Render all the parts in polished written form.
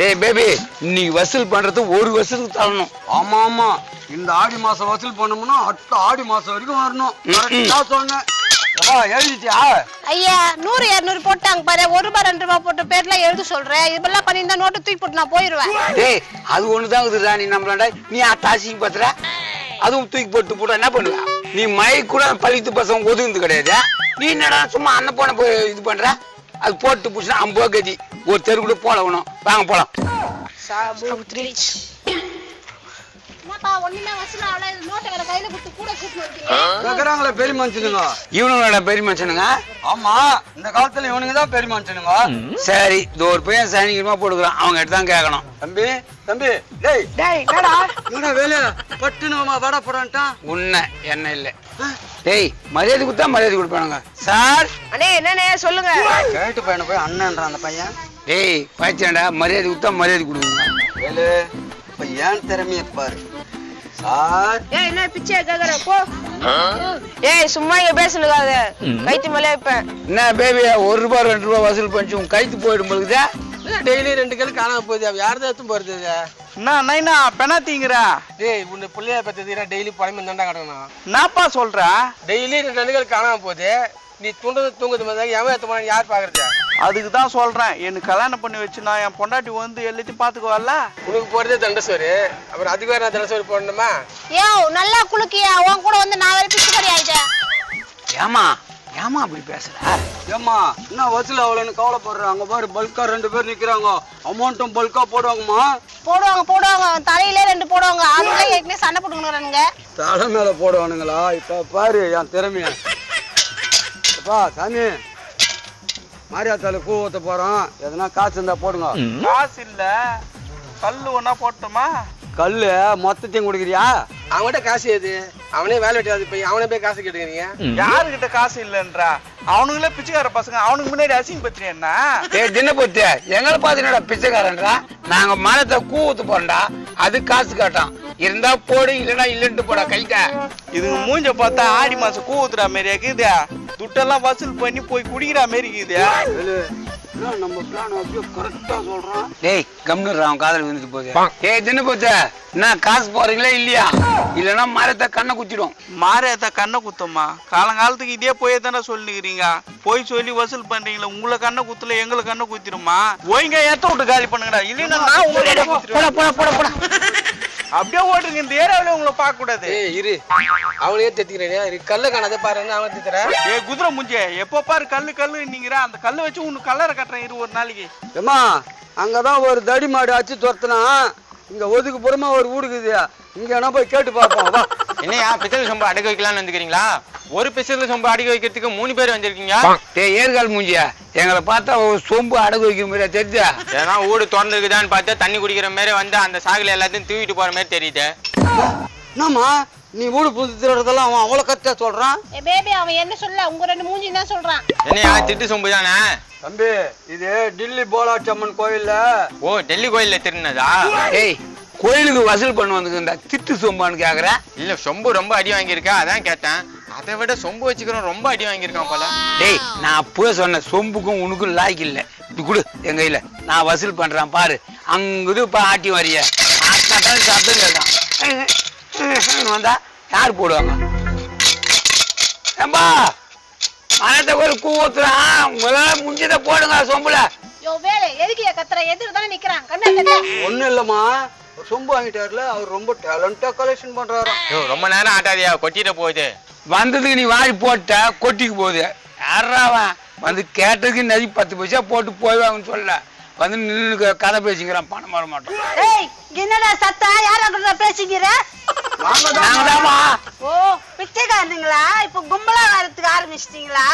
டேய் பேபி, நீ வசூல் பண்றது ஒரு வருஷத்துக்கு தரணும். ஆமா ஆமா, இந்த ஆடி மாசம் வசூல் பண்ணோம்னா அடுத்த ஆடி மாசம் வரைக்கும் வரணும். கரெக்டா சொன்னேன். எழுதிட்டியா? ஐயா 100 200 போட்டாங்க பாரு. 1 ரூபாய் 2 ரூபாய் போட்ட பேர்ல எழுத சொல்றேன். இதெல்லாம் பண்ணி இந்த நோட்டு தூக்கி போட்டு நான் போயிருவேன். டேய் அது ஒண்ணுதான் இருக்குதுடா. நீ நம்மளாண்டா நீ தாசிக்கு பத்துற, அதுவும் தூக்கி போட்டு போட்டா என்ன பண்ணுவ? நீ மழை கூட பழித்து பசங்க ஒதுங்குது கிடையாது. நீ என்னடா சும்மா அண்ணன் போன போய் இது பண்ற? அது போட்டு புடிச்சா 50 கதி ஒரு தெரு கூட போல வேணும். வாங்க போலாம். பெரிய மனுஷனுங்க இவனுங்களோட பெரிய மனுஷனுங்க. ஆமா, இந்த காலத்துல இவனுங்க தான் பெரிய மனுஷனுங்க. சரி, இது ஒரு பையன் சைனிகமா போட்டுக்கிறான், அவங்க எடுத்தான் கேட்கணும். தம்பி தம்பி, டேய் டேய் என்னடா இவன வேலை பட்டுனுமா வட போறான்ட்டான். உன்னை என்ன இல்ல. டேய் மரியாதை கொடுத்தா மரியாதை கொடுப்பானுங்க. சார் அண்ணே என்னண்ணே சொல்லுங்க. கேட்டு பையனை போய் அண்ணன்றான் அந்த பையன். டேய் பாய்ச்சாண்டா, மரியாதை கொடுத்தா மரியாதை கொடுக்குங்க. வேலு இப்ப ஏன் திறமைய பாரு. சார் ஏய் என்ன பிச்சை கேக்குற போ. ஏய் சும்மா இங்க பேசணுகாத, கைத்து மேல வைப்பேன். என்ன பேபி 1 ரூபாய் 2 ரூபாய் வசூல் பண்ணி உன் கைத்து போயிடும் போகுதா? டெய்லி 2 கல் காணாம போகுது. அவ யார் தான் போறது? என்ன பெணாத்தீங்கறா? டேய் உன்னை புள்ளைய பத்தி டெய்லி பழம் தண்டா கடணும். என்னப்பா சொல்ற? டெய்லி 2 கல் காணாம போகுது. நீ தூங்குது மாதிரி எவன் எத்தமா யார் பாக்குறது? அதுக்கு தான் சொல்றேன், எனக்கு கல்யாணம் பண்ணி வச்சு நான் என் பொண்டாட்டி வந்து எல்லாத்தையும் பாத்துக்குவாள்ல. உனக்கு போறதே தண்டசோறு, அப்புறம் அதுக்கு வேற நான் தண்டசோறு போடணுமா? யோ நல்லா குலுக்கியா, உன் கூட வந்து நான் வேற பிச்சைக்காரி ஆயிட்டேன். ஏமா ஏமா அப்படி பேசுற? ஏம்மா என்ன வசூல் அவ்வளோன்னு கவலைப்படுறாங்க? அங்க பாரு பல்கா 2 பேர் நிக்கிறாங்க. அமௌண்ட்டும் பல்கா போடுவாங்கம்மா. போடுவாங்க தலையிலே 2 போடுவாங்க. அவங்க ஏற்கனவே சண்டை போட்டுக்கிறானுங்க. தலை மேல போடுவானுங்களா? இப்ப பாரு என் திறமைய. சாமி மாரியாத்தால பூ ஊத்த போறோம், எதனா காசு இருந்தா போடுங்க. காசு இல்ல, கல்லு ஒன்னா போட்டோமா? கல்லு மொத்தத்தையும் கொடுக்குறியா? அவன்கிட்ட காசு ஏது? அவனே வேலை வெட்டாது போய் அவனே போய் காசு கேட்டுக்கிறீங்க. யாருகிட்ட காசு இல்லன்றா? அவனுங்களே பிச்சைக்கார பசங்க, அவனுக்கு முன்னாடி அசிங்க பத்திரி என்ன? ஏய் தின்ன போச்சு, எங்களை பார்த்து என்னடா பிச்சைக்காரன்றா? நாங்க மரத்தை கூ ஊத்து போறோம்டா, அது காசு காட்டான். இருந்தா போடு, இல்லைன்னா இல்லன்ட்டு போடா கைக்க. இதுங்க மூஞ்ச பார்த்தா ஆடி மாசம் கூ ஊத்துற மாதிரி இருக்குது. துட்டெல்லாம் வசூல் பண்ணி போய் குடிக்கிற மாதிரி இருக்குது. நம்ம பிளான் அப்படியே கரெக்டா சொல்றான். டேய் கம்னுறா, அவன் காதல் விழுந்துட்டு போகுது. ஏய் தின்ன போச்சு, என்ன காசு போறீங்களா இல்லையா? இல்லைன்னா மரத்தை கண்ணை குத்திடும். மாரியாத்தா கண்ணை குத்தம்மா, காலங்காலத்துக்கு இதே போய் தானே சொல்லிக்கிறீங்க. போய் சொல்லி வசூல் பண்றீங்களா? உங்களை கண்ணை குத்துல எங்களை கண்ணை குத்திடுமா? ஓய்ங்க ஏத்த விட்டு காலி பண்ணுங்கடா, இல்லைன்னா நான் உங்களை குத்திடுவேன். அப்படியே ஓட்டுங்க, இந்த ஏரியாவில உங்களை பார்க்க கூடாது. இரு அவனையே தெத்திக்கிறேன். கல்ல காணாத பாரு, அவன் தெத்துறேன். ஏ குதிரை முஞ்சே, எப்ப பாரு கல்லு நீங்கிற அந்த கல்லை வச்சு உனக்கு கல்லறை கட்டுறேன் இரு ஒரு நாளைக்கு. ஏமா அங்கதான் ஒரு தடி மாடு அச்சு துரத்துனா, இங்க ஒதுக்கு புறமா ஒரு வீடுக்குது. இங்க என்ன போய் கேட்டு பார்ப்போம். என்னையா பிச்சை சொம்பு அடகு வைக்கலாம்னு வந்துக்கிறீங்களா? ஒரு பிச்சை சொம்பு அடகு வைக்கிறதுக்கு 3 பேர் வந்திருக்கீங்க. டேய் ஏற்கால் மூஞ்சியா, எங்களை பார்த்தா ஒரு சொம்பு அடகு வைக்கிற மாதிரியா தெரியுதா? ஏன்னா ஊடு திறந்து இருக்குதான்னு பார்த்தா தண்ணி குடிக்கிற மாதிரி வந்து அந்த சாகுல எல்லாத்தையும் தூக்கிட்டு போற மாதிரி தெரியுது. என்னம்மா நீ வீடு புது திருடுறதெல்லாம் அவன் அவ்வளவு கரெக்டா சொல்றான்? பேபி அவன் என்ன சொல்ல, உங்க 2 மூஞ்சி தான் சொல்றான். என்னையா திட்டு சொம்பு தானே? தம்பி இது டில்லி போலாட்சி அம்மன் கோயில்ல. ஓ டெல்லி கோயில்ல திருநதா? ஏய் கோயிலுக்கு வசூல் பண்ண வந்துருந்தா திட்டு சொம்பான்னு கேக்குற? இல்ல சொம்பு ரொம்ப அடி வாங்கியிருக்கா அதான் கேட்டேன். அதை விட சொம்பு வச்சுக்கிறோம் ரொம்ப அடி வாங்கியிருக்கான் போல. டேய் நான் அப்பவே சொன்னேன், சொம்புக்கும் உனக்கும் லாய்க்கு இல்ல. இப்படி கொடு என் கையில, நான் வசூல் பண்றேன் பாரு. அங்குது இப்ப ஆட்டி வரிய சத்தம் கேட்கான். வந்தா யாரு போடுவாங்க? ஏம்பா மனத்தை ஒரு கூ ஊத்துறான், முதல்ல முடிஞ்சதை போடுங்க சொம்புல. யோ வேலை எதுக்கு கத்துற? எதிர தானே நிக்கிறான். கண்ணு ஒண்ணு இல்லம்மா, சொம்பு வாங்கிட்டாருல, அவர் ரொம்ப டேலண்டா கலெக்ஷன் பண்றாரு. ரொம்ப நேரம் ஆட்டாதியா, கொட்டிட்டு போகுது. வந்ததுக்கு நீ வாரி போட்ட கொட்டிக்கு போகுது. யாராவன் வந்து கேட்டதுக்கு நதி 10 பைசா போட்டு போய்வாங்கன்னு சொல்ல வந்து நின்று கதை பேசிக்கிறான். பணம் வர மாட்டோம். ஏய் என்னடா சத்தா? யாரா பேசிக்கிற? நாங்கதாமா. ஓ பிச்சைக்காரங்களா? இப்ப கும்பலா வரதுக்கு ஆரம்பிச்சிட்டீங்களா?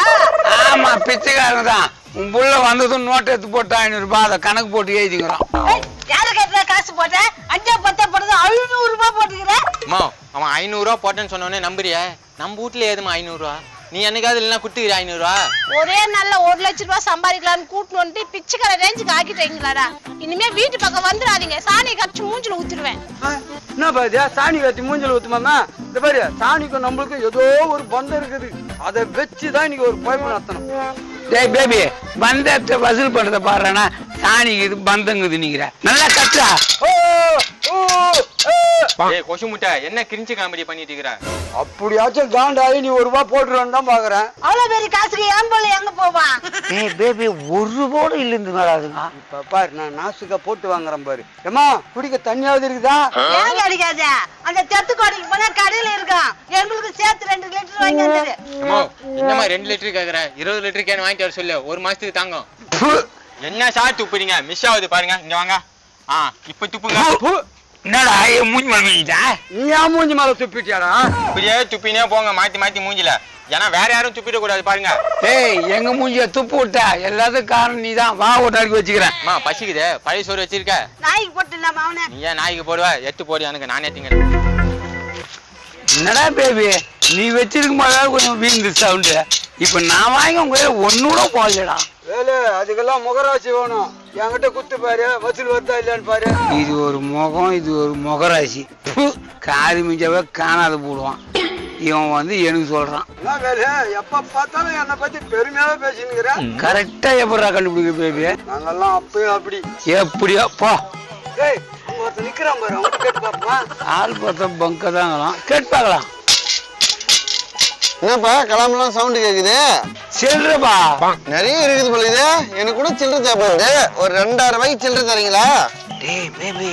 ஆமா பிச்சைக்காரங்க தான். உன் புள்ள வந்ததும் நோட்டை எடுத்து போட்டு 500 ரூபாய் அதை கணக்கு போட்டு எழுதிக்கிறோம். யாரு கேட்ட காசு போட்ட? 5 10 போட்டது 500 ரூபாய் போட்டுக்கிறேன். அம்மா அவன் 500 ரூபா போட்டேன்னு சொன்னோடனே நம்புறியா? நம்ம வீட்டுல ஏதுமா 500 ரூபா? நீ என்னைக்காவது இல்லைன்னா குட்டுக்கிற 500 ரூபா? ஒரே நல்ல 1 லட்சம் ரூபாய் சம்பாதிக்கலாம்னு கூட்டு வந்து பிச்சைக்கார ரேஞ்சுக்கு ஆக்கிட்டீங்களாடா. இனிமே வீட்டு பக்கம் வந்துடாதீங்க, சாணி கட்சி மூஞ்சில ஊத்திடுவேன். என்ன பாதியா சாணி கட்டி மூஞ்சல் ஊத்துமாமா? இந்த பாரு சாணிக்கும் நம்மளுக்கும் ஏதோ ஒரு பந்தம் இருக்குது. அதை வச்சுதான் இன்னைக்கு ஒரு பயப்பட நடத்தணும். டேய் பேபி பந்தத்தை வசூல் பண்றத பாடுறானா சாணிக்கு இது பந்தங்குது நீங்கிற நல்லா கட்டுறா. ஏய் கொசு முட்டை என்ன கிரிஞ்சு காமெடி பண்ணிட்டு இருக்கிற? அப்படியாச்சும் காண்டாயி நீ 1 ரூபா போட்டுருவான்னு தான் பாக்குறேன். அவ்வளவு பெரிய காசுக்கு ஏன் போல எங்க போவான்? ஏய் பேபி 1 ரூபாயோட இல்லைன்னு வராதுங்க. இப்ப பாரு நான் நாசுக்கா போட்டு வாங்குறேன் பாரு. ஏமா குடிக்க தண்ணியாவது இருக்குதா? ஏன் கிடைக்காத? அந்த தெத்து கோடிக்கு போனா கடையில இருக்கும். எங்களுக்கு சேர்த்து 2 லிட்டர் வாங்கி வந்துரு. அம்மா என்னம்மா 2 லிட்டர் கேக்குற? 20 லிட்டர் கேன் வாங்கிட்டு வர சொல்லு, 1 மாசத்துக்கு தாங்கும். என்ன சார் துப்புறீங்க? மிஸ் ஆகுது பாருங்க, இங்க வாங்க. இப்ப துப்புங்க. என்னடா என் மூஞ்சி மலமிட்டா? நீ ஏன் மூஞ்சி மேல துப்பிட்டியாடா? இப்படியே துப்பினே போங்க மாத்தி மாத்தி மூஞ்சில. ஏன்னா வேற யாரும் துப்பிட கூடாது பாருங்க. ஏய் எங்க மூஞ்சிய துப்பு விட்டா எல்லாத்துக்கும் காரணம் நீதான். வா ஒரு நாளைக்கு வச்சுக்கிறேன். அம்மா பசிக்குது, பழைய சோறு வச்சிருக்க. நாய்க்கு போட்டுடலாமா அவனை? நீ ஏன் நாய்க்கு போடுவ? எத்து போடு, எனக்கு நானே திங்கிறேன். என்னடா பேபி நீ வச்சிருக்கும் போதாவது கொஞ்சம் வீந்து சவுண்டு. இப்ப நான் வாங்கி உங்க ஒண்ணு கூட போகலடா. வேலை அதுக்கெல்லாம் முகராசி வேணும். என்கிட்ட குத்து பாரு, வசூல் வருதா இல்லையான்னு பாரு. இது ஒரு முகம், இது ஒரு முகராசி. காரி மிஞ்சாவே காணாத போடுவான். இவன் வந்து எனக்கு சொல்றான். என்ன வேலை எப்ப பார்த்தாலும் என்னை பத்தி பெருமையாவே பேசினுக்கிறேன். கரெக்டா எப்படா கண்டுபிடிக்க பேபி? நாங்கெல்லாம் அப்பயும் அப்படி. எப்படியோ போ. ஏய் ஒருத்தர் நிக்கிறான் பாரு, அவன்கிட்ட கேட்டு பாப்போமா? ஆள் பார்த்தா பங்க தாங்கலாம். கேட்டு பார்க்கலாம். என்னப்பா கிளம்பலாம் சவுண்ட் கேக்குது? சில்றப்பா நிறைய இருக்குது போல இது. எனக்கு கூட சில்லறை தேவைப்படுது. ஒரு 2000 ரூபாய்க்கு சில்லறை தரீங்களா? டேய் பேபி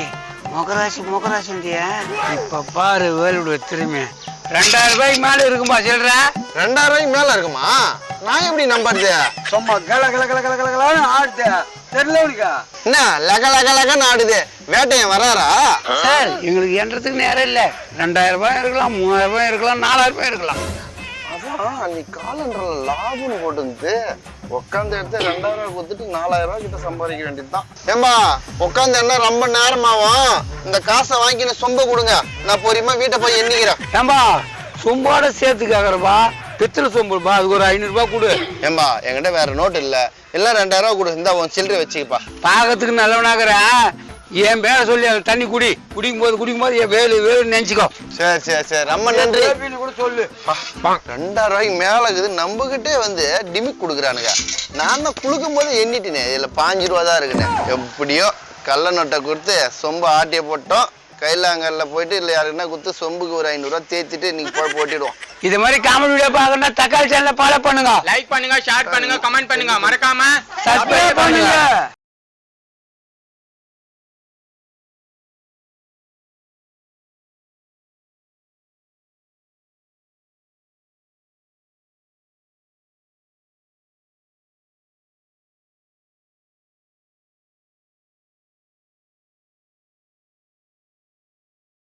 முகராசி முகராசிண்டியா? இப்ப பாரு வேலுடைய திரும்பி 2000 ரூபாய்க்கு மேல இருக்கும்பா சில்ற. 2000 ரூபாய்க்கு மேல இருக்குமா? நான் எப்படி நம்புறது? சும்மா கல கல கல கல கலன்னு ஆடுது. தெரியல உனக்கு? என்ன லக லக லகன்னு ஆடுது? வேட்டையன் வராரா? சார் எங்களுக்கு என்றதுக்கு நேரம் இல்ல. 2000 ரூபாய் இருக்கலாம், 3000 ரூபாய் இருக்கலாம், 4000 ரூபாய் இருக்கலாம். அதான் நீ காலண்டர்ல லாபம்னு போட்டு உட்காந்து எடுத்து 2000 ரூபாய் கொடுத்துட்டு 4000 ரூபாய் கிட்ட சம்பாதிக்க வேண்டியதுதான். ஏம்பா உட்காந்து என்ன ரொம்ப நேரமாவும். இந்த காசை வாங்கி சொம்ப கொடுங்க, நான் பொறுமையா வீட்டை போய் எண்ணிக்கிறேன். ஏம்பா சொம்போட சேர்த்து கேக்குறப்பா, பித்தளை சொம்புப்பா, அதுக்கு ஒரு 500 ரூபாய் கொடு. ஏம்பா என்கிட்ட வேற நோட்டு இல்ல, எல்லாம் 2000 ரூபாய் கொடு. இந்த உன் சில்லறை வச்சுக்கப்பா. பாக்கிறதுக்கு நல்லவனாக்குறேன். என் பேரை சொல்லி அதை தண்ணி குடிக்கும் போது என் வேலு நினைச்சுக்கோ. சரி சரி சரி ரொம்ப நன்றி. பேபின்னு கூட சொல்லு. 2000 ரூபாய்க்கு மேல இருக்குது. நம்பகிட்டே வந்து டிமிக் கொடுக்குறானுங்க. நான் தான் குளுக்கும் போது எண்ணிட்டேனே, இதுல 5 ரூபா தான் இருக்குன்னு. எப்படியோ கள்ள நோட்டை கொடுத்து சொம்பு ஆட்டிய போட்டோம். கைலாங்கல்ல போயிட்டு இல்லை யாருன்னா கொடுத்து சொம்புக்கு ஒரு 500 ரூபாய் தேய்ச்சிட்டு இன்னைக்கு போட்டிடுவோம். இது மாதிரி காமெடி வீடியோ பார்க்கணும்னா தக்காளி சேனலை ஃபாலோ பண்ணுங்க, லைக் பண்ணுங்க, ஷேர் பண்ணுங்க, கமெண்ட் பண்ணுங்க, மறக்காம சப்ஸ்கிரைப் பண்ணுங்க.